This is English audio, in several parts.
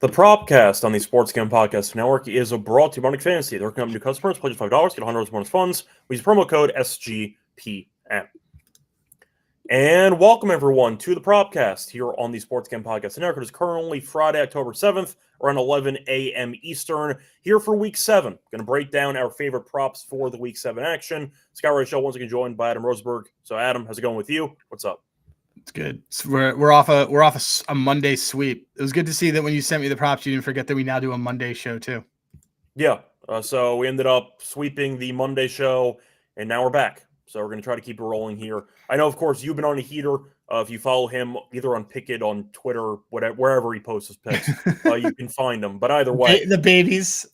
The Propcast on the Sports Gambling Podcast Network is brought to you by Money Fantasy. They're working up new customers. Pledge $5, get $100 bonus funds. We use promo code SGPN. And welcome, everyone, to the Propcast here on the Sports Gambling Podcast Network. It is currently Friday, October 7th, around 11 a.m. Eastern, here for Week 7. Going to break down our favorite props for the Week 7 action. Scott Reichel once again joined by Adam Rosenberg. So, Adam, how's it going with you? What's up? It's good. So we're off a Monday sweep. It was good to see that when you sent me the props, you didn't forget that we now do a Monday show too. Yeah. So we ended up sweeping the Monday show, and now we're back. So we're going to try to keep it rolling here. I know, of course, you've been on a heater. If you follow him either on Pickett, on Twitter, whatever, wherever he posts his picks, you can find him. But either way, the babies.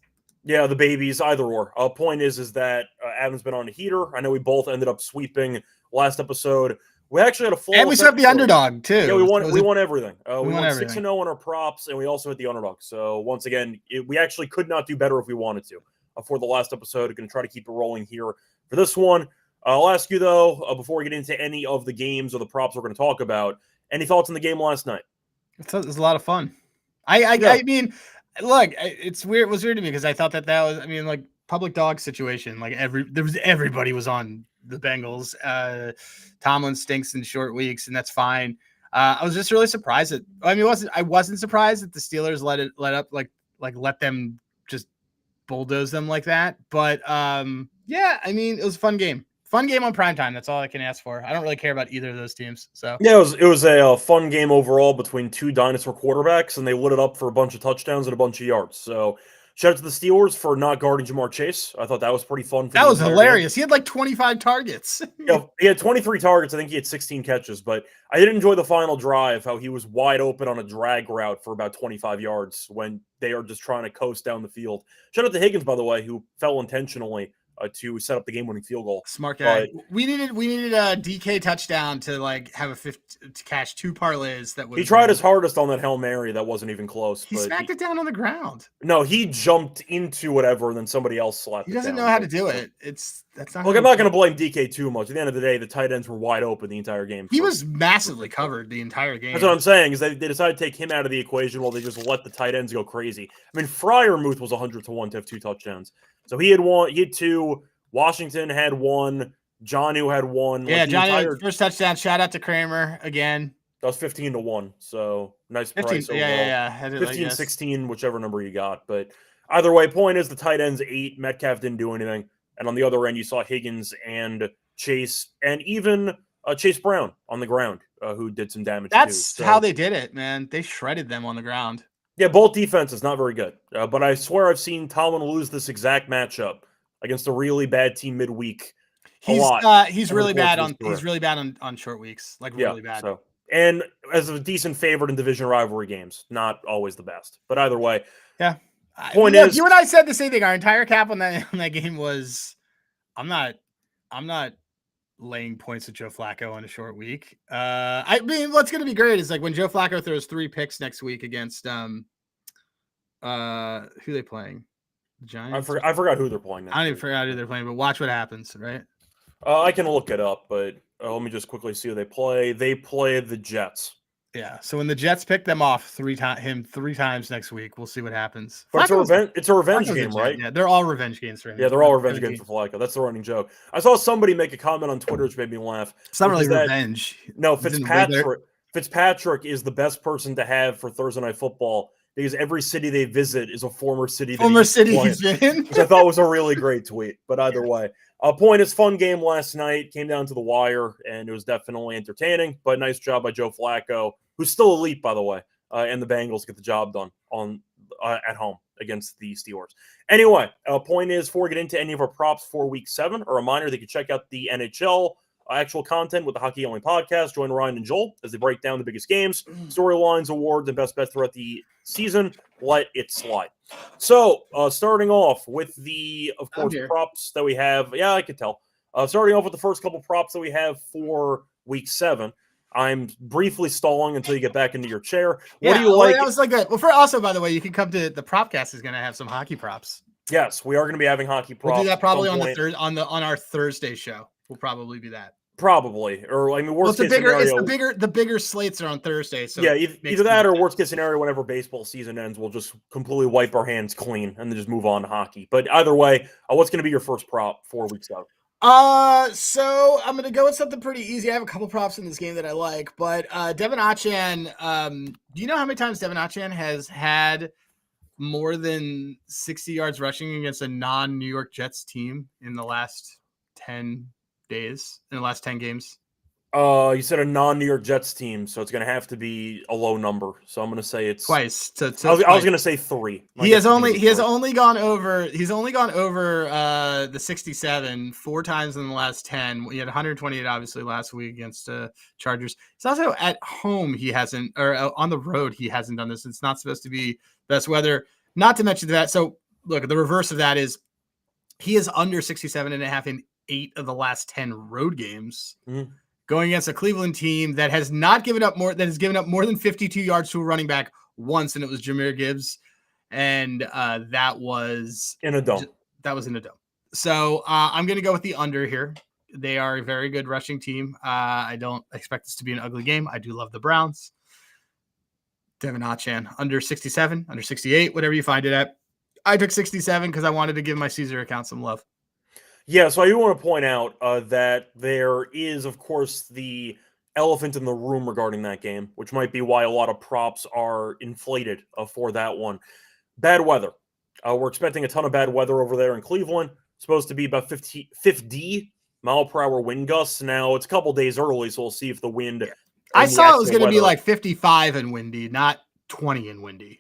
Yeah, the babies, either or. Point is that Adam's been on a heater. I know we both ended up sweeping last episode. We actually had a full. And we swept the underdog too. Yeah, we won everything. We won everything. 6-0 on our props, and we also hit the underdog. So once again, we actually could not do better if we wanted to. For the last episode, we're going to try to keep it rolling here for this one. I'll ask you though, before we get into any of the games or the props we're going to talk about, any thoughts on the game last night? It was a lot of fun. I mean, look, it's weird. It was weird to me because I thought that was, I mean, like public dog situation. Like everybody was on the Bengals. Tomlin stinks in short weeks, and that's fine. I was just really surprised that. I mean, I wasn't surprised that the Steelers let them just bulldoze them like that. But yeah, I mean, it was a fun game. Fun game on primetime. That's all I can ask for. I don't really care about either of those teams. So yeah, it was a fun game overall between two dinosaur quarterbacks, and they lit it up for a bunch of touchdowns and a bunch of yards. So shout out to the Steelers for not guarding Jamar Chase. I thought that was pretty fun. That was hilarious. Game. He had like 25 targets. Yeah, he had 23 targets. I think he had 16 catches. But I did enjoy the final drive, how he was wide open on a drag route for about 25 yards when they are just trying to coast down the field. Shout out to Higgins, by the way, who fell intentionally to set up the game-winning field goal. Smart guy. We needed a DK touchdown to like have to cash two parlays. He tried his hardest on that Hail Mary. That wasn't even close. He smacked it down on the ground. No, he jumped into whatever, and then somebody else slapped it down. He doesn't know how to do it. That's not. Look, I'm not going to blame DK too much. At the end of the day, the tight ends were wide open the entire game. He was massively covered the entire game. That's what I'm saying. Is they decided to take him out of the equation while they just let the tight ends go crazy. I mean, Freiermuth was 100-1 to have two touchdowns. So he had one. He had two. Washington had one. Jonnu had one. Yeah, Jonnu first touchdown. Shout out to Kramer again. That was 15-1. So nice 15, price overall. Yeah. 15-16, whichever number you got. But either way, point is the tight ends ate. Metcalf didn't do anything. And on the other end, you saw Higgins and Chase and even Chase Brown on the ground who did some damage. That's how they did it, man. They shredded them on the ground. Yeah, both defenses not very good. But I swear I've seen Tomlin lose this exact matchup against a really bad team midweek. He's really bad on short weeks, like really bad. So, and as a decent favorite in division rivalry games, not always the best. But either way, yeah. Point is, you and I said the same thing. Our entire cap on that game was, I'm not laying points at Joe Flacco on a short week. I mean, what's going to be great is like when Joe Flacco throws 3 picks next week against who are they playing? Giants? I forgot who they're playing. I don't even forgot who they're playing, but watch what happens, right? I can look it up, but let me just quickly see who they play. They play the Jets. Yeah, so when the Jets pick them off three times next week, we'll see what happens. But it's a revenge game, right? Yeah, they're all revenge games for him. Yeah, they're all revenge games for Flacco. That's the running joke. I saw somebody make a comment on Twitter which made me laugh. It's not really revenge. No, Fitzpatrick is the best person to have for Thursday Night Football because every city they visit is a former city he's been in. Which I thought was a really great tweet. But either way, point is fun game last night. Came down to the wire, and it was definitely entertaining. But nice job by Joe Flacco, who's still elite, by the way. And the Bengals get the job done at home against the Steelers. Anyway, point is, before we get into any of our props for Week 7, a reminder that you can check out the NHL actual content with the Hockey Only podcast. Join Ryan and Joel as they break down the biggest games, storylines, awards, and best bets throughout the season. Let it slide. So, starting off with the, of course, props that we have. Yeah, I could tell. Starting off with the first couple props that we have for Week 7. I'm briefly stalling until you get back into your chair. What do you like? That was like that. Well, also, by the way, you can come to the Propcast is going to have some hockey props. Yes, we are going to be having hockey props. We'll do that probably on our Thursday show. Will probably be that. Probably, or I mean, Well, worst case scenario. the bigger slates are on Thursday. So yeah, either that or worst case scenario, whenever baseball season ends, we'll just completely wipe our hands clean and then just move on to hockey. But either way, what's going to be your first prop 4 weeks out? So I'm gonna go with something pretty easy. I have a couple props in this game that I like, but Devin Achan. Do you know how many times Devin Achan has had more than 60 yards rushing against a non-New York Jets team in the last 10 days, in the last 10 games? You said a non-New York Jets team, so it's going to have to be a low number. So I'm going to say it's twice. I was going to say 3. He has only gone over the 67 4 times in the last 10. He had 128 obviously last week against Chargers. He's also at home. He hasn't, or on the road he hasn't done this. It's not supposed to be best weather. Not to mention that. So look, the reverse of that is he is under 67.5 in 8 of the last 10 road games. Mm-hmm. Going against a Cleveland team that has given up more than 52 yards to a running back once, and it was Jahmyr Gibbs, and that was in a dome. So I'm going to go with the under here. They are a very good rushing team. I don't expect this to be an ugly game. I do love the Browns. Devin Achan, under 67, under 68, whatever you find it at. I took 67 because I wanted to give my Caesar account some love. Yeah, so I do want to point out that there is, of course, the elephant in the room regarding that game, which might be why a lot of props are inflated for that one. Bad weather. We're expecting a ton of bad weather over there in Cleveland. It's supposed to be about 50 mile per hour wind gusts. Now, it's a couple days early, so we'll see if the wind... I saw it was going to be like 55 and windy, not 20 and windy.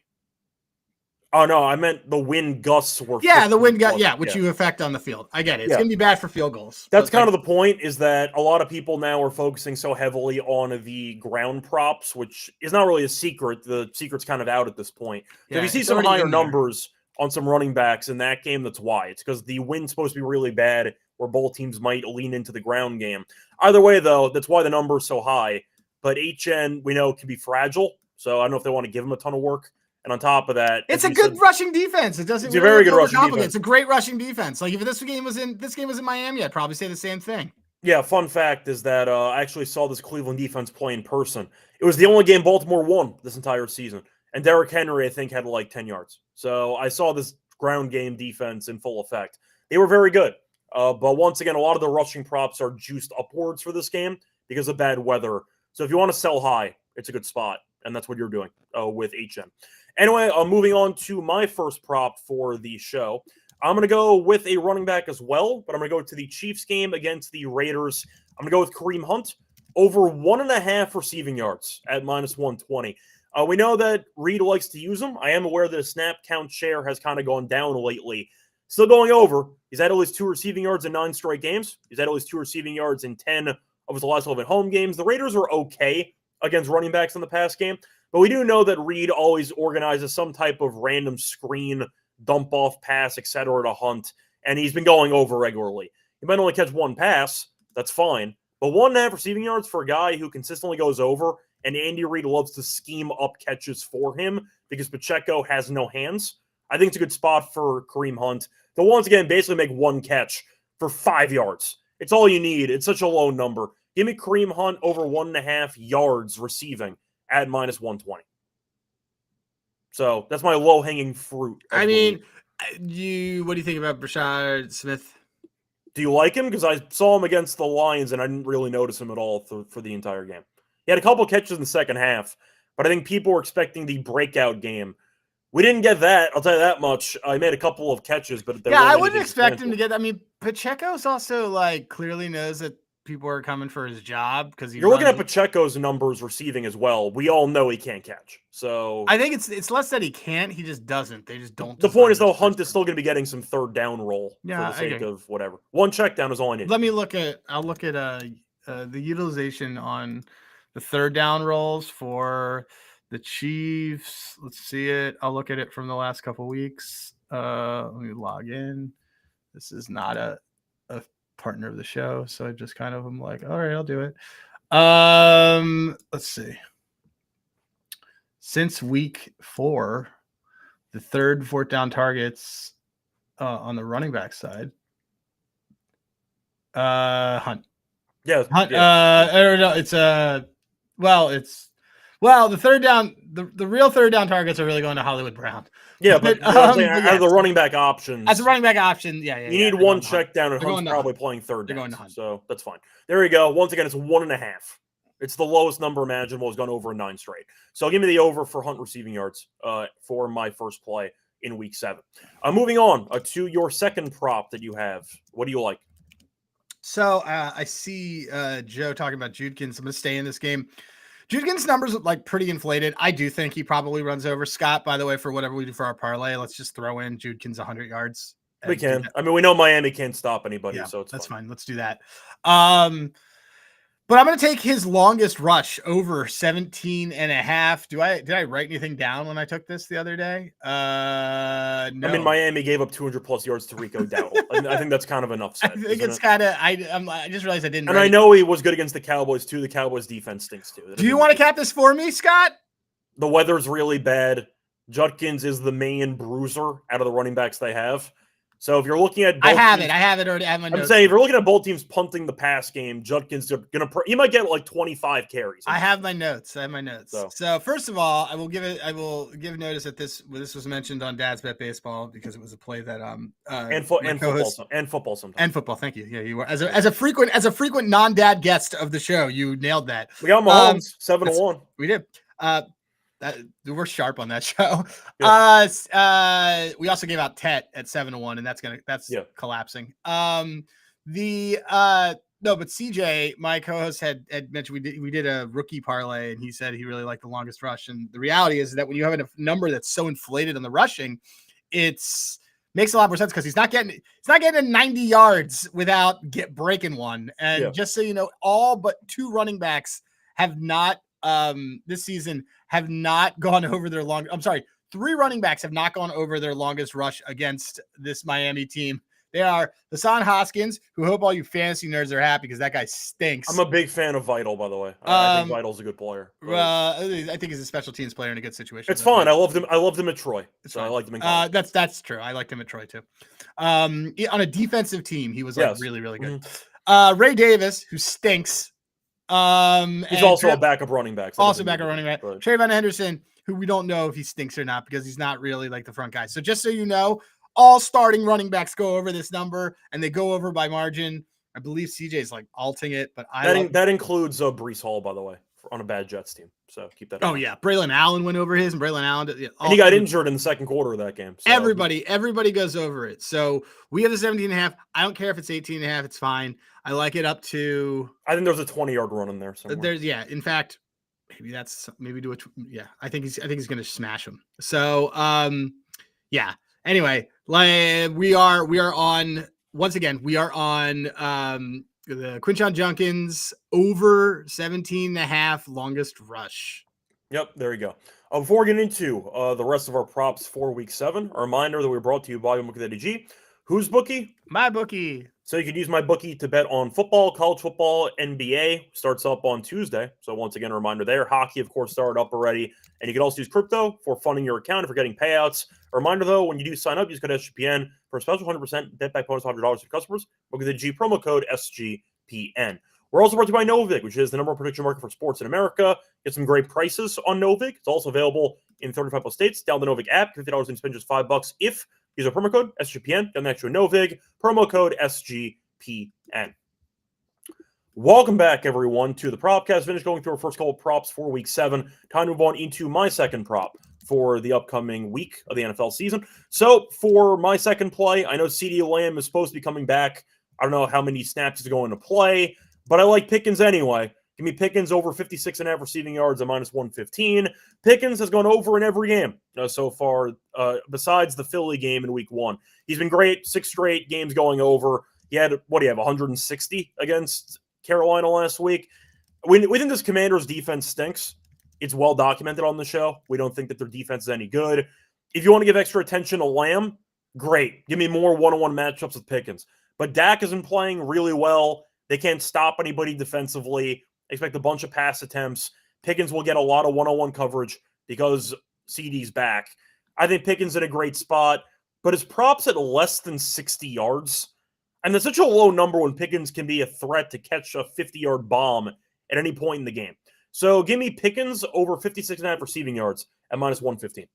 Oh, no, I meant the wind gusts were... Yeah, the wind gust, which you affect on the field. I get it. It's going to be bad for field goals. That's kind of the point, is that a lot of people now are focusing so heavily on the ground props, which is not really a secret. The secret's kind of out at this point. So if you see some higher numbers on some running backs in that game, that's why. It's because the wind's supposed to be really bad, where both teams might lean into the ground game. Either way, though, that's why the number is so high. But HN, we know, can be fragile, so I don't know if they want to give him a ton of work. And on top of that, it's a good rushing defense. It doesn't. It's really a very good rushing defense. It's a great rushing defense. Like if this game was in Miami, I'd probably say the same thing. Yeah. Fun fact is that I actually saw this Cleveland defense play in person. It was the only game Baltimore won this entire season, and Derrick Henry, I think, had like 10 yards. So I saw this ground game defense in full effect. They were very good. But once again, a lot of the rushing props are juiced upwards for this game because of bad weather. So if you want to sell high, it's a good spot, and that's what you're doing with HM. Anyway, moving on to my first prop for the show. I'm going to go with a running back as well, but I'm going to go to the Chiefs game against the Raiders. I'm going to go with Kareem Hunt over 1.5 receiving yards at minus 120. We know that Reed likes to use him. I am aware that his snap count share has kind of gone down lately. Still going over. He's had at least 2 receiving yards in 9 straight games. He's had at least 2 receiving yards in 10 of his last 11 home games. The Raiders are okay against running backs in the past game. But we do know that Reed always organizes some type of random screen, dump-off pass, etc. to Hunt, and he's been going over regularly. He might only catch 1 pass. That's fine. But 1.5 receiving yards for a guy who consistently goes over, and Andy Reid loves to scheme up catches for him because Pacheco has no hands. I think it's a good spot for Kareem Hunt to once again basically make 1 catch for 5 yards. It's all you need. It's such a low number. Give me Kareem Hunt over 1.5 yards receiving at minus 120. So that's my low-hanging fruit. I mean, what do you think about Brashard Smith? Do you like him? Because I saw him against the Lions, and I didn't really notice him at all for the entire game. He had a couple catches in the second half, but I think people were expecting the breakout game. We didn't get that, I'll tell you that much. I made a couple of catches, but I wouldn't expect him to get. I mean, Pacheco's also like clearly knows that people are coming for his job because you're looking at Pacheco's numbers receiving as well. We all know he can't catch. So I think it's less that he can't, he just doesn't. They just don't. The point is though, Hunt is still going to be getting some third down roll for the sake of whatever. 1 check down is all I need. I'll look at the utilization on the third down rolls for the Chiefs. Let's see it. I'll look at it from the last couple weeks. Let me log in. This is not a partner of the show, so I just kind of am like, all right, I'll do it. Let's see. Since week 4, the third, fourth down targets on the running back side, Hunt. Yeah. Or no, it's the third down. The real third down targets are really going to Hollywood Brown. Yeah, but I'm saying out of the running back options, as a running back option, you need one check down, and Hunt's probably playing third down. So that's fine. There you go. Once again, it's 1.5. It's the lowest number imaginable. Has gone over in 9 straight. So give me the over for Hunt receiving yards for my first play in week 7. Moving on to your second prop that you have. What do you like? So I see Joe talking about Judkins. I'm going to stay in this game. Judkins' numbers look like pretty inflated. I do think he probably runs over Scott. By the way, for whatever we do for our parlay, let's just throw in Judkins 100 yards. We can. I mean, we know Miami can't stop anybody, so that's fine. Let's do that. But I'm going to take his longest rush over 17.5. Did I write anything down when I took this the other day? No. I mean, Miami gave up 200+ yards to Rico Dowdle. I think that's kind of enough said. I think it's kind of. I just realized I didn't. And I know he was good against the Cowboys too. The Cowboys defense stinks too. Do you want to cap this for me, Scott? The weather's really bad. Judkins is the main bruiser out of the running backs they have. So if you're looking at, I have it already. I'm saying if you're looking at both teams punting the pass game, Judkins he might get like 25 carries. I have my notes. So first of all, I will give notice that this was mentioned on Dad's Bet Baseball because it was a play that and football sometimes. And football. Thank you. Yeah, you were as a frequent non-dad guest of the show. You nailed that. We got Mahomes 7-1. We did. We're sharp on that show. Yeah. We also gave out Tet at 7-1, and that's collapsing. But CJ, my co-host, had mentioned we did a rookie parlay, and he said he really liked the longest rush. And the reality is that when you have a number that's so inflated on the rushing, makes a lot more sense because he's not getting 90 yards without breaking one. And just so you know, all but 2 running backs have not this season have not gone over their long. I'm sorry, 3 running backs have not gone over their longest rush against this Miami team. They are Hassan Hoskins, who hope all you fantasy nerds are happy because that guy stinks. I'm a big fan of Vital, by the way. I think Vital's a good player. I think he's a special teams player in a good situation. It's fine. I loved him at Troy. I liked him in college. That's true. I liked him at Troy too. On a defensive team, he was really, really good. Mm-hmm. Ray Davis, who stinks. He's also a backup running back. Trayvon Henderson, who we don't know if he stinks or not because he's not really like the front guy. So just so you know, all starting running backs go over this number, and they go over by margin. I believe CJ's like alting it, but that includes Breece Hall, by the way, on a bad Jets team. So keep that. Oh yeah, Braylon Allen went over his, and Braylon Allen and he got injured in the second quarter of that game. So. Everybody goes over it. So we have the 17.5. I don't care if it's 18.5. It's fine. I like it up to. I think there's a 20-yard run in there somewhere. In fact, maybe do it. Yeah, I think he's going to smash him. So yeah. Anyway, we are on once again. We are on the Quinshon Judkins over 17.5 longest rush. Yep, there you go. Before we get into the rest of our props for week 7, a reminder that we're brought to you by MyBookie.ag. Whose bookie? My bookie. So you can use my bookie to bet on football, college football, NBA. Starts up on Tuesday. So once again, a reminder there. Hockey, of course, started up already. And you can also use crypto for funding your account and for getting payouts. A reminder, though, when you do sign up, use code SGPN for a special 100% bet back bonus of $100 for customers. Look at the G promo code SGPN. We're also brought to you by Novig, which is the number 1 prediction market for sports in America. Get some great prices on Novig. It's also available in 35+ states. Download the Novig app. $50 and spend just $5 if use our promo code SGPN. Get next to a Novig. Promo code SGPN. Welcome back, everyone, to the Propcast. Finished going through our first couple of props for week 7. Time to move on into my second prop for the upcoming week of the NFL season. So for my second play, I know CeeDee Lamb is supposed to be coming back. I don't know how many snaps he's going to play, but I like Pickens anyway. Give me Pickens over 56.5 receiving yards at -115. Pickens has gone over in every game so far, besides the Philly game in week 1. He's been great. 6 straight games going over. He had, 160 against Carolina last week. We think this Commanders defense stinks. It's well documented on the show. We don't think that their defense is any good. If you want to give extra attention to Lamb, great. Give me more one-on-one matchups with Pickens. But Dak has been playing really well. They can't stop anybody defensively. Expect a bunch of pass attempts. Pickens will get a lot of one-on-one coverage because CeeDee's back. I think Pickens in a great spot, but his props at less than 60 yards, And there's such a low number when Pickens can be a threat to catch a 50-yard bomb at any point in the game. So give me Pickens over 56.5 receiving yards at minus 115.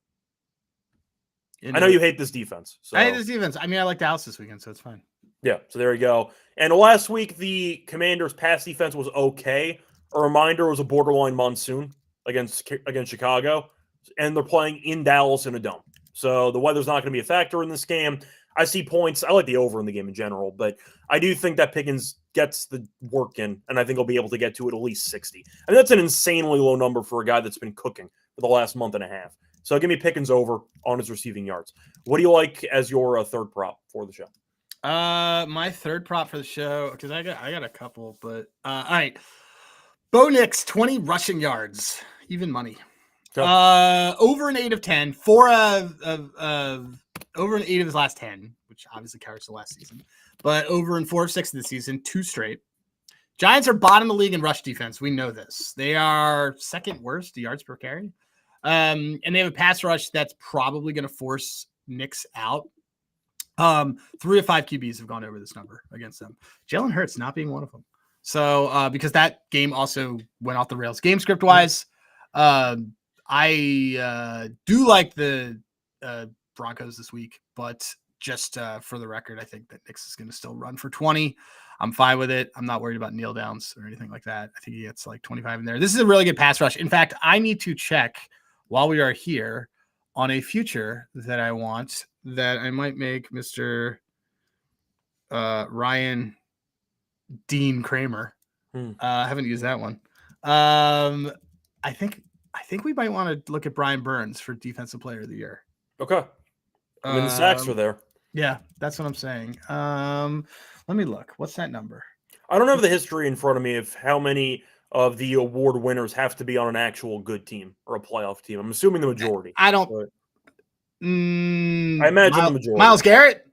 I know you hate this defense. So. I hate this defense. I mean, I like Dallas this weekend, so it's fine. Yeah, so there you go. And last week, the Commanders' pass defense was okay. A reminder, it was a borderline monsoon against Chicago, and they're playing in Dallas in a dome. So the weather's not going to be a factor in this game. I see points. I like the over in the game in general, but I do think that Pickens gets the work in, and I think he'll be able to get to at least 60. And that's an insanely low number for a guy that's been cooking for the last month and a half. So give me Pickens over on his receiving yards. What do you like as your third prop for the show? My third prop for the show, because I got a couple, but all right. Bo Nix, 20 rushing yards, even money. Okay. Over an 8 of 10, over an 8 of his last 10, which obviously carries the last season, but over in 4 of 6 of the season, 2 straight. Giants are bottom of the league in rush defense. We know this. They are second worst yards per carry. And they have a pass rush that's probably going to force Nix out. 3 of 5 QBs have gone over this number against them. Jalen Hurts not being one of them. So, because that game also went off the rails game script wise, I do like the Broncos this week, but just for the record, I think that Nix is going to still run for 20. I'm fine with it. I'm not worried about kneel downs or anything like that. I think he gets like 25 in there. This is a really good pass rush. In fact, I need to check while we are here on a future that I want that I might make Mr. Ryan Dean Kramer. I haven't used that one. I think we might want to look at Brian Burns for Defensive Player of the Year. Okay. I mean, the sacks are there. Yeah, that's what I'm saying. Let me look. What's that number? I don't have the history in front of me of how many of the award winners have to be on an actual good team or a playoff team. I'm assuming the majority. I don't. I imagine the majority. Myles Garrett?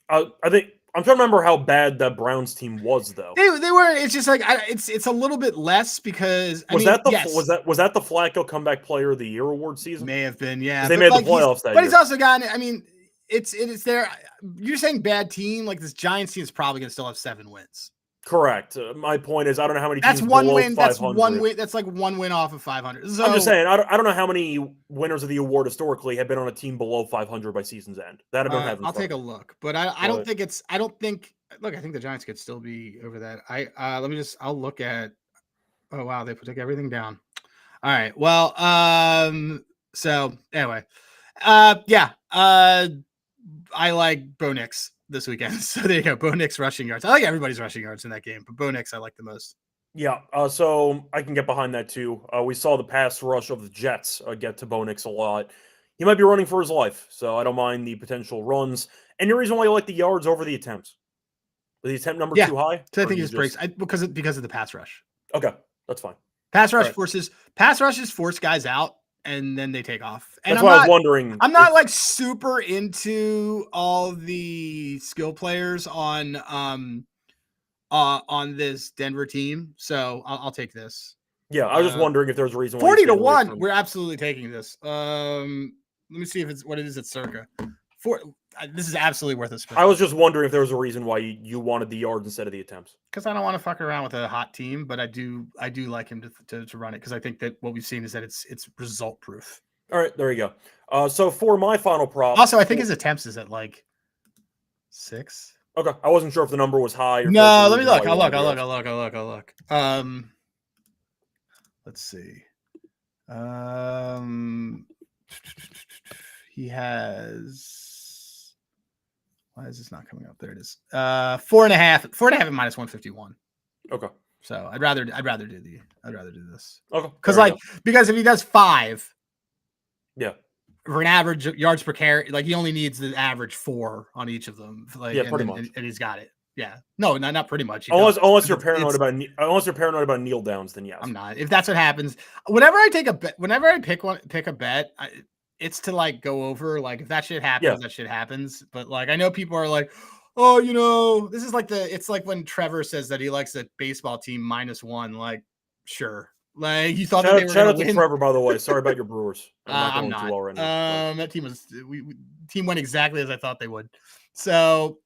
I think I'm trying to remember how bad that Browns team was, though. They were. It's just like it's a little bit less because was that the Flacco Comeback Player of the Year award season? May have been, yeah. They made the playoffs that year. But he's also gotten. I mean, it's there. You're saying bad team, like this Giants team is probably going to still have 7 wins. Correct. My point is, I don't know how many teams that's one below win. 500. That's one win. That's like 1 win off of 500. So, I'm just saying, I don't know how many winners of the award historically have been on a team below 500 by season's end. That I don't have. I'll take a look, but I don't think it's. I don't think. Look, I think the Giants could still be over that. I'll look at. Oh wow, they took everything down. All right. Well, so anyway, yeah. I like Bo Nix this weekend. So there you go. Bo Nix rushing yards. I like everybody's rushing yards in that game, but Bo Nix I like the most. Yeah, so I can get behind that too. We saw the pass rush of the Jets get to Bo Nix a lot. He might be running for his life, so I don't mind the potential runs. Any reason why you like the yards over the attempts? Was the attempt number too high? So I think he just breaks because of the pass rush. Okay, that's fine. Pass rushes force guys out, and then they take off. And that's why I was wondering. I'm not like super into all the skill players on this Denver team, so I'll take this. Yeah, I was just wondering if there's a reason. 40-1, we're absolutely taking this. Let me see if it's what it is at Circa. This is absolutely worth a spin. I was just wondering if there was a reason why you wanted the yards instead of the attempts. Because I don't want to fuck around with a hot team, but I do like him to run it because I think that what we've seen is that it's result proof. All right, there you go. So for my final prop, also I think his attempts is at like 6. Okay, I wasn't sure if the number was high. Or no, let me look. I'll look. Let's see. He has. Why is this not coming up? There it is. 4.5 at minus 151. Okay. So I'd rather do this. Okay. Because if he does 5, yeah, for an average yards per carry, like he only needs the average 4 on each of them. Like, yeah, pretty much. And he's got it. Yeah. No, not pretty much. Unless you're paranoid about kneel downs, then yes. I'm not. If that's what happens, whenever I pick a bet, it's to like go over, like if that shit happens, that shit happens. But like, I know people are like, oh, this is like it's like when Trevor says that he likes the baseball team -1. Like, sure. Like you thought that they were shout out to to Trevor, by the way. Sorry about your Brewers. I'm not. That team went exactly as I thought they would. So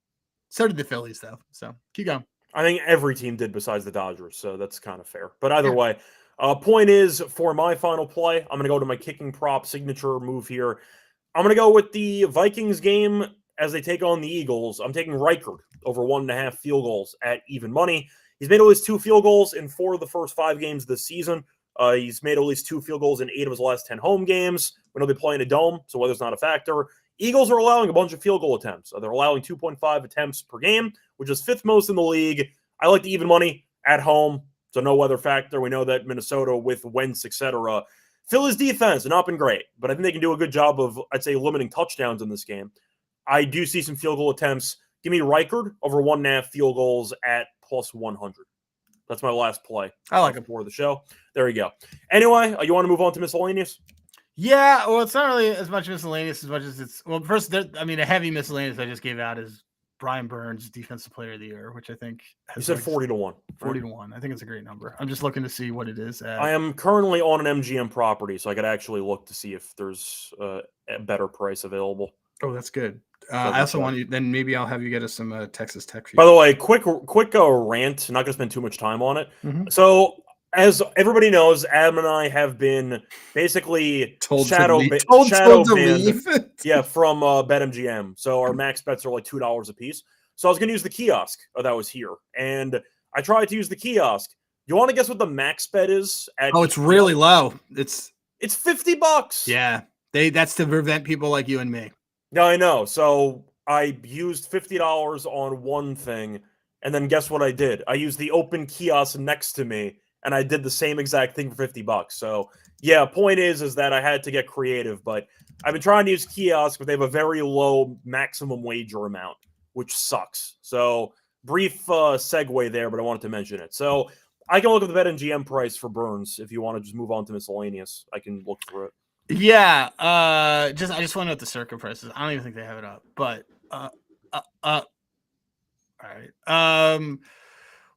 So did the Phillies, though. So keep going. I think every team did besides the Dodgers, so that's kind of fair. But either Yeah. way, point is, for my final play, I'm going to go to my kicking prop signature move here. I'm going to go with the Vikings game as they take on the Eagles. I'm taking Reichel over 1.5 field goals at even money. He's made at least 2 field goals in 4 of the first 5 games this season. He's made at least 2 field goals in 8 of his last 10 home games. We know they play in a dome, so weather's not a factor. Eagles are allowing a bunch of field goal attempts. They're allowing 2.5 attempts per game, which is 5th most in the league. I like the even money at home, so no weather factor. We know that Minnesota with Wentz, etc. Philly's defense has not been great, but I think they can do a good job of, I'd say, limiting touchdowns in this game. I do see some field goal attempts. Give me Reichel over 1.5 field goals at plus 100. That's my last play. I like it for the show. There you go. Anyway, you want to move on to miscellaneous? Yeah, well, it's not really as much miscellaneous as much as it's, well, first, a heavy miscellaneous I just gave out is Brian Burns, Defensive Player of the Year, which I think You said 40-1. 40-1. I think it's a great number. I'm just looking to see what it is. I am currently on an MGM property, so I could actually look to see if there's a better price available. Oh, that's good. I also want you, then maybe I'll have you get us some Texas Tech. By the way, quick rant. I'm not going to spend too much time on it. Mm-hmm. So, as everybody knows, Adam and I have been basically told shadow to banned, leave. yeah, from BetMGM. So our max bets are like $2 a piece. So I was going to use the kiosk that was here, and I tried to use the kiosk. You want to guess what the max bet is? It's really low. It's $50. Yeah, that's to prevent people like you and me. Yeah, I know. So I used $50 on one thing, and then guess what I did? I used the open kiosk next to me, and I did the same exact thing for $50. So yeah, point is that I had to get creative, but I've been trying to use kiosk, but they have a very low maximum wager amount, which sucks. So brief segue there, but I wanted to mention it. So I can look at the BetMGM price for Burns if you want to just move on to miscellaneous. I can look through it. Yeah, I just want to know what the circa prices. I don't even think they have it up, but all right.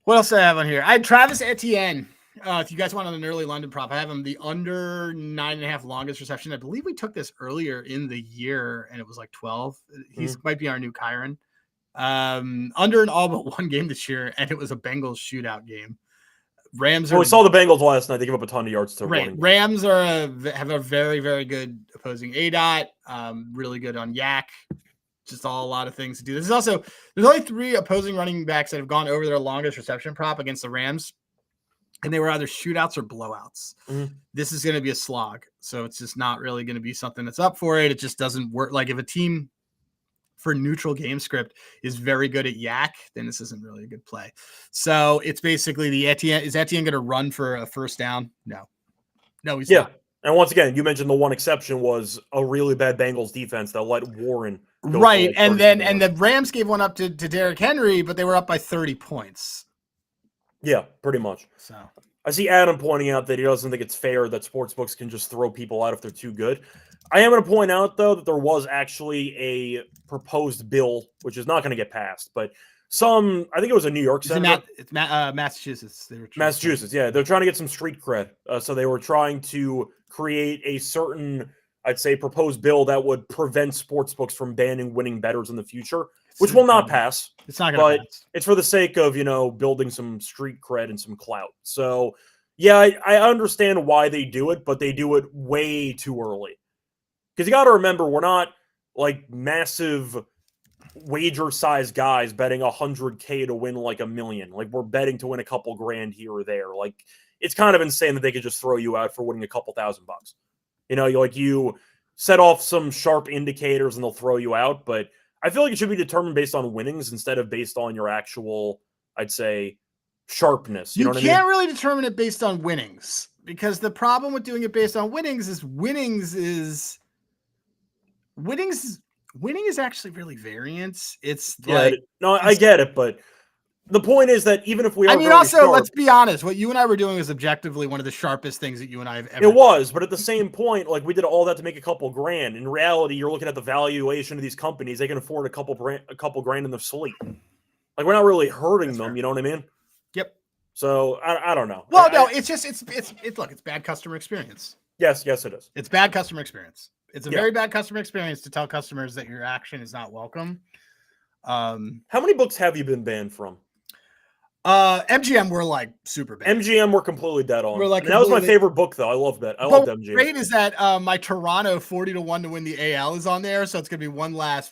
What else do I have on here? I had Travis Etienne. If you guys want an early London prop, I have him the under 9.5 longest reception. I believe we took this earlier in the year, and it was like 12. He's might be our new Kyron. Under an all but one game this year, and it was a Bengals shootout game. Rams. We saw the Bengals last night. They give up a ton of yards to running. Rams have a very, very good opposing ADOT. Really good on Yak. Just a lot of things to do. There's only 3 opposing running backs that have gone over their longest reception prop against the Rams, and they were either shootouts or blowouts. Mm-hmm. This is going to be a slog, so it's just not really going to be something that's up for it. It just doesn't work. Like if a team for neutral game script is very good at Yak, then this isn't really a good play. So it's basically the Etienne. Is Etienne going to run for a first down? No, he's not. And once again, you mentioned the one exception was a really bad Bengals defense that let Warren go right. And the Rams gave one up to Derrick Henry, but they were up by 30 points. Yeah, pretty much. So I see Adam pointing out that he doesn't think it's fair that sportsbooks can just throw people out if they're too good. I am going to point out, though, that there was actually a proposed bill, which is not going to get passed, but I think it was a New York senator. It's Massachusetts. Massachusetts, yeah. They're trying to get some street cred. So they were trying to create a certain, I'd say, proposed bill that would prevent sportsbooks from banning winning bettors in the future, which will not pass. It's not going to pass. It's for the sake of, building some street cred and some clout. So, yeah, I understand why they do it, but they do it way too early. Because you got to remember, we're not like massive wager-sized guys betting $100K to win like $1 million. Like we're betting to win a couple grand here or there. Like it's kind of insane that they could just throw you out for winning a couple $1,000. You set off some sharp indicators and they'll throw you out. But I feel like it should be determined based on winnings instead of based on your actual, I'd say, sharpness. You know what I mean? Can't really determine it based on winnings, because the problem with doing it based on winnings is winning is actually really variance. I get it, but the point is that even if we are let's be honest, what you and I were doing is objectively one of the sharpest things that you and I have ever done. It was, but at the same point, like we did all that to make a couple grand. In reality, you're looking at the valuation of these companies. They can afford a couple grand in their sleep. Like we're not really hurting them, you know what I mean? Yep. So I don't know. Well, it's bad customer experience. Yes, it is. It's bad customer experience. It's a very bad customer experience to tell customers that your action is not welcome. How many books have you been banned from? MGM were like super bad. MGM were completely dead on. We're like that was my favorite book, though. I love that. I loved MGM. Great is that my Toronto 40-1 to win the AL is on there, so it's gonna be one last.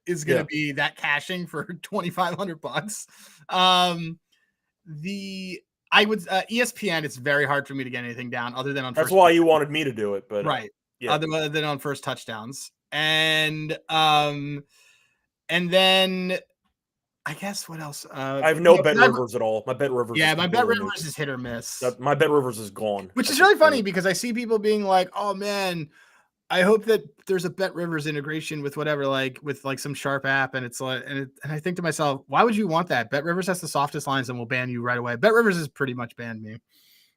Is gonna be that cashing for $2,500. ESPN. It's very hard for me to get anything down other than on. That's why you wanted me to do it, but right. Other than on first touchdowns, and then. I guess what else? I have no Bet Rivers at all. My Bet Rivers. Yeah, my Bet Rivers is hit or miss. My Bet Rivers is gone. Which is really funny because I see people being like, "Oh man, I hope that there's a Bet Rivers integration with whatever, like with like some sharp app." And it's like, and I think to myself, why would you want that? Bet Rivers has the softest lines and will ban you right away. Bet Rivers has pretty much banned me.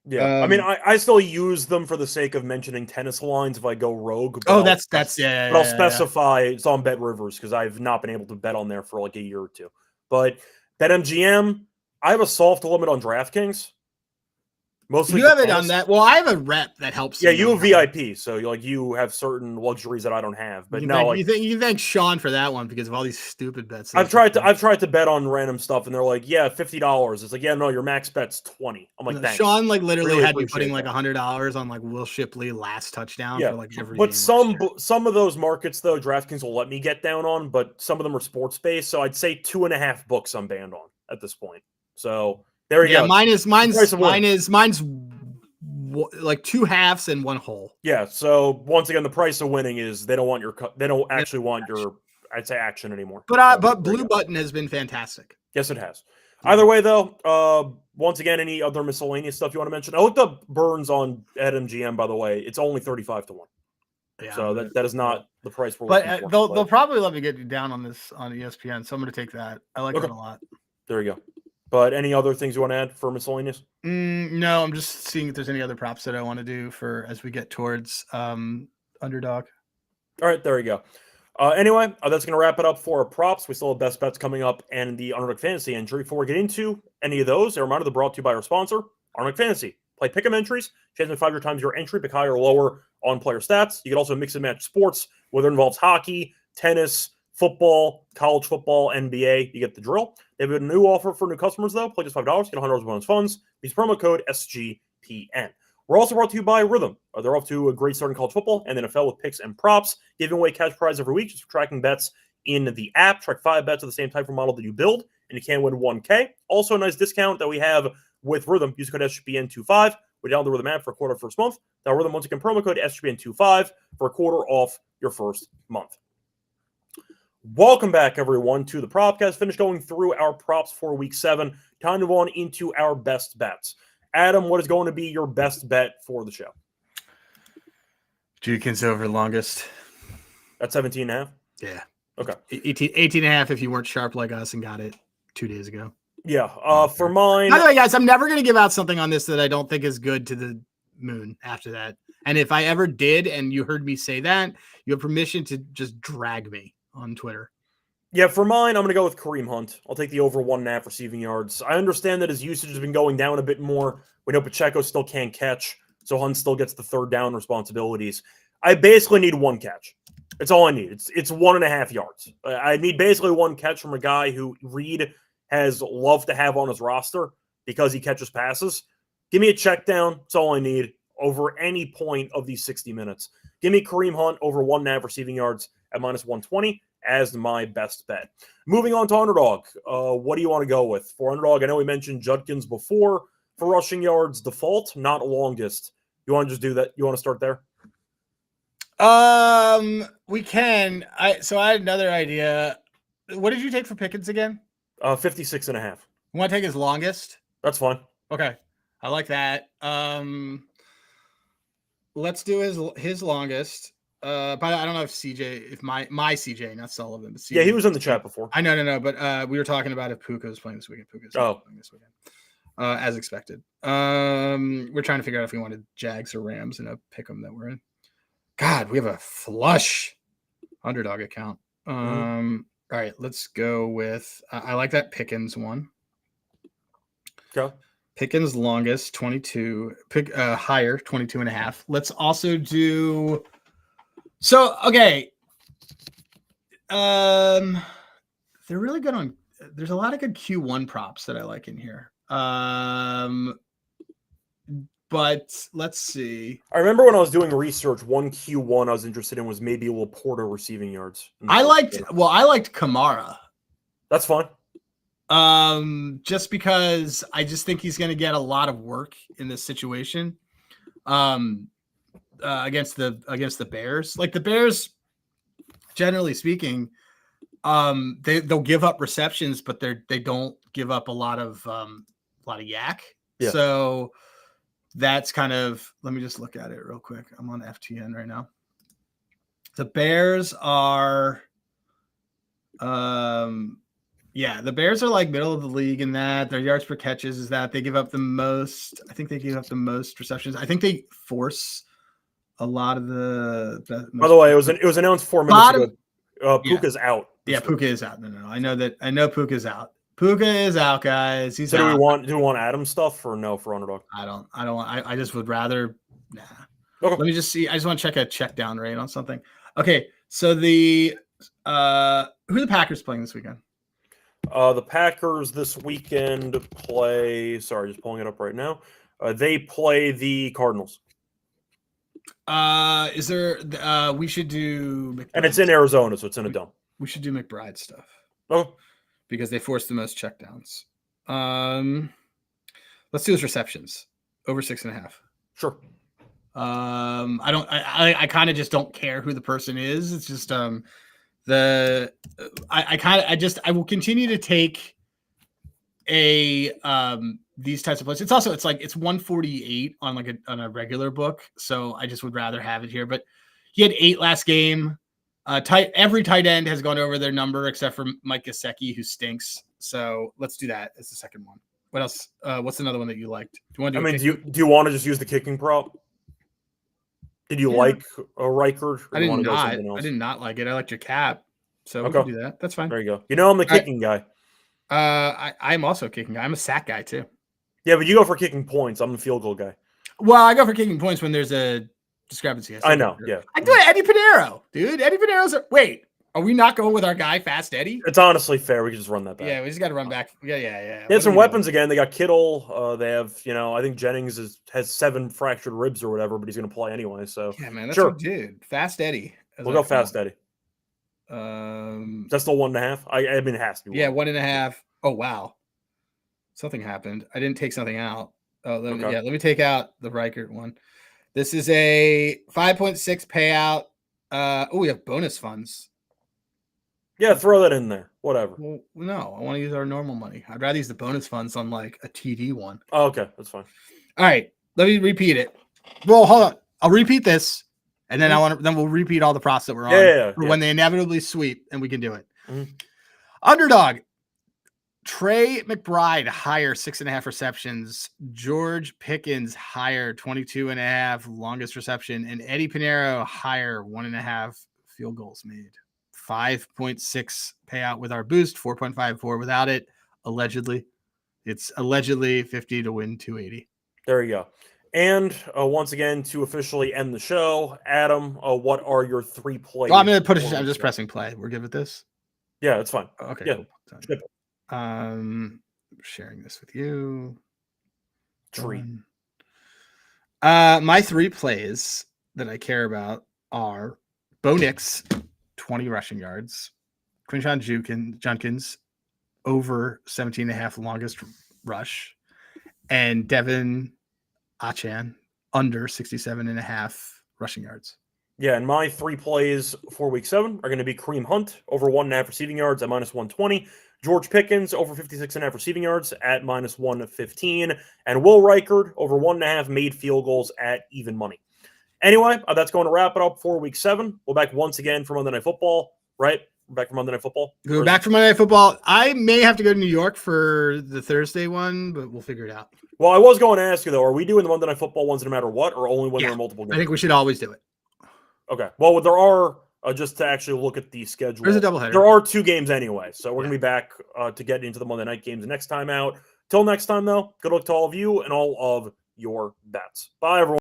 Yeah, I mean, I still use them for the sake of mentioning tennis lines if I go rogue. But I'll specify it's on Bet Rivers because I've not been able to bet on there for like a year or two. But BetMGM, I have a soft limit on DraftKings. Mostly you have it on that. Well, I have a rep that helps. Yeah, you have VIP, so you have certain luxuries that I don't have. But you thank Sean for that one because of all these stupid bets. I've tried to bet on random stuff, and they're like, "Yeah, $50." It's like, "Yeah, no, your max bet's 20." I'm like, "Thanks." Sean literally really had me putting like $100 on like Will Shipley last touchdown for like every. But some of those markets though, DraftKings will let me get down on, but some of them are sports based, so I'd say 2.5 books I'm banned on at this point. So. There we go. Mine's like 2 halves and 1 whole. Yeah. So once again, the price of winning is they don't actually want your I'd say action anymore. But Blue Button has been fantastic. Yes, it has. Either way, though, once again, any other miscellaneous stuff you want to mention? I looked up Burns on at MGM. By the way, it's only 35-1. Yeah, so that is not the price we're looking for. They'll probably let me get you down on this on ESPN. So I'm going to take that. I like that a lot. There you go. But any other things you want to add for miscellaneous? No, I'm just seeing if there's any other props that I want to do for as we get towards underdog. All right, there you go. Anyway, that's going to wrap it up for our props. We still have best bets coming up and the underdog fantasy entry. Before we get into any of those, a reminder they're brought to you by our sponsor, Underdog Fantasy. Play pick'em entries. Chance to 5 times your entry, pick higher or lower on player stats. You can also mix and match sports, whether it involves hockey, tennis, football, college football, NBA. You get the drill. They have a new offer for new customers, though. Play just $5, get $100 bonus funds. Use promo code SGPN. We're also brought to you by Rhythm. They're off to a great start in college football and NFL with picks and props, giving away cash prize every week just for tracking bets in the app. Track 5 bets of the same type of model that you build, and you can win $1K. Also, a nice discount that we have with Rhythm. Use code SGPN25. We download the Rhythm app for a quarter of the first month. Now, Rhythm, once again, promo code SGPN25 for a quarter off your first month. Welcome back, everyone, to the Propcast. Finished going through our props for Week 7. Time to move on into our best bets. Adam, what is going to be your best bet for the show? Judkins over longest. That's 17.5? Yeah. Okay. 18.5 if you weren't sharp like us and got it 2 days ago. Yeah. For mine. By the way, guys, I'm never going to give out something on this that I don't think is good to the moon after that. And if I ever did and you heard me say that, you have permission to just drag me on Twitter. Yeah, for mine, I'm going to go with Kareem Hunt. I'll take the over 1.5 receiving yards. I understand that his usage has been going down a bit more. We know Pacheco still can't catch, so Hunt still gets the third down responsibilities. I basically need 1 catch. That's all I need. It's 1.5 yards. I need basically 1 catch from a guy who Reed has loved to have on his roster because he catches passes. Give me a check down. That's all I need over any point of these 60 minutes. Give me Kareem Hunt over 1.5 receiving yards at minus 120 as my best bet. Moving on to underdog. What do you want to go with? For underdog, I know we mentioned Judkins before. For rushing yards, default, not longest. You want to just do that? You want to start there? We can. I had another idea. What did you take for Pickens again? 56.5. You want to take his longest? That's fine. Okay. I like that. Let's do his longest. But I don't know if my CJ, not Sullivan, but CJ. Yeah, he was in the chat before. I know, but we were talking about if Puka was playing this weekend. Puka's playing this weekend, as expected. We're trying to figure out if we wanted Jags or Rams in a pick'em that we're in. God, we have a flush underdog account. All right, let's go with. I like that Pickens one. Go. Pickens longest 22. Higher 22.5. Let's also do. So, okay. they're really good on. There's a lot of good Q1 props that I like in here. But let's see. I remember when I was doing research, one Q1 I was interested in was maybe Laporta receiving yards. I liked Kamara. That's fine. Just because I just think he's going to get a lot of work in this situation. Against the Bears. Like the Bears, generally speaking, they'll give up receptions, but they don't give up a lot of yak. Yeah. So that's kind of, let me just look at it real quick. I'm on FTN right now. The Bears are the Bears are like middle of the league in that. Their yards per catches is that they give up the most. I think they give up the most receptions. I think they force a lot of the. By the way, it was announced 4 minutes ago. Puka's out. Yeah, Puka is out. No. I know Puka's out. Puka is out, guys. He's out. Do we want Adam stuff or no for underdog? I just would rather. Nah. Okay. Let me just see. I just want to check a check down rate on something. Okay, so the who are the Packers playing this weekend? The Packers this weekend play. Sorry, just pulling it up right now. They play the Cardinals. Is there? We should do. McBride and it's in Arizona, so it's in a dome. We should do McBride stuff. Oh, because they forced the most checkdowns. Let's do his receptions over 6.5. Sure. I kind of just don't care who the person is. It's just I will continue to take these types of plays. It's 148 on a regular book, so I just would rather have it here. But he had 8 last game. Every tight end has gone over their number except for Mike Gesicki, who stinks. So let's do that as the second one. What else? What's another one that you liked? Do you want to do you want to just use the kicking prop? Did you like a Reichel? I did not like it. I liked your cap. So we can do that. That's fine. There you go. You know I'm the kicking guy. I'm also a kicking guy. I'm a sack guy too. Yeah, but you go for kicking points. I'm the field goal guy. Well, I go for kicking points when there's a discrepancy. I know. Yeah. I do it. Eddie Pinheiro, dude. Eddie Pinheiro's. Wait, are we not going with our guy, Fast Eddie? It's honestly fair. We can just run that back. Yeah, we just got to run back. Yeah. They have some weapons again. They got Kittle. They have, I think Jennings has 7 fractured ribs or whatever, but he's going to play anyway. So yeah, man, that's what dude. Fast Eddie. We'll go Fast Eddie. That's still 1.5. I mean, it has to be. Yeah, 1.5. Oh wow, something happened. I didn't take something out. Oh, let me take out the Reichert one. This is a 5.6 payout. We have bonus funds. Yeah, throw that in there. Whatever. Well, no, I want to use our normal money. I'd rather use the bonus funds on like a TD one. Oh, okay, that's fine. All right, let me repeat it. Well, hold on. I'll repeat this, and then then we'll repeat all the props that we're on when they inevitably sweep, and we can do it. Mm-hmm. Underdog. Trey McBride higher 6.5 receptions. George Pickens higher 22.5 longest reception, and Eddie Pinheiro higher 1.5 field goals made. 5.6 payout with our boost, 4.54 without it. Allegedly, it's allegedly 50 to win 280. There you go. And once again, to officially end the show, Adam, what are your 3 plays? Well, I'm gonna put it. I'm just pressing play. We're good with this. Yeah, it's fine. Okay. Yeah. Cool. Sharing this with you. Tree. My 3 plays that I care about are Bo Nix, 20 rushing yards. Quinshon Judkins over 17.5 longest rush, and Devin Achane under 67.5 rushing yards. Yeah, and my 3 plays for week 7 are going to be Kareem Hunt over 1.5 receiving yards at -120. George Pickens over 56.5 receiving yards at -115, and Will Reichert over 1.5 made field goals at even money. Anyway, that's going to wrap it up for week 7. We're back once again for Monday Night Football, right? We're back for Monday Night Football. We're back for Monday Night Football. I may have to go to New York for the Thursday one, but we'll figure it out. Well, I was going to ask you, though, are we doing the Monday Night Football ones no matter what, or only when there are multiple games? I think we should always do it. Okay. Well, there are, just to actually look at the schedule. There's a doubleheader. There are 2 games anyway, so we're going to be back to get into the Monday night games next time out. Till next time, though, good luck to all of you and all of your bets. Bye, everyone.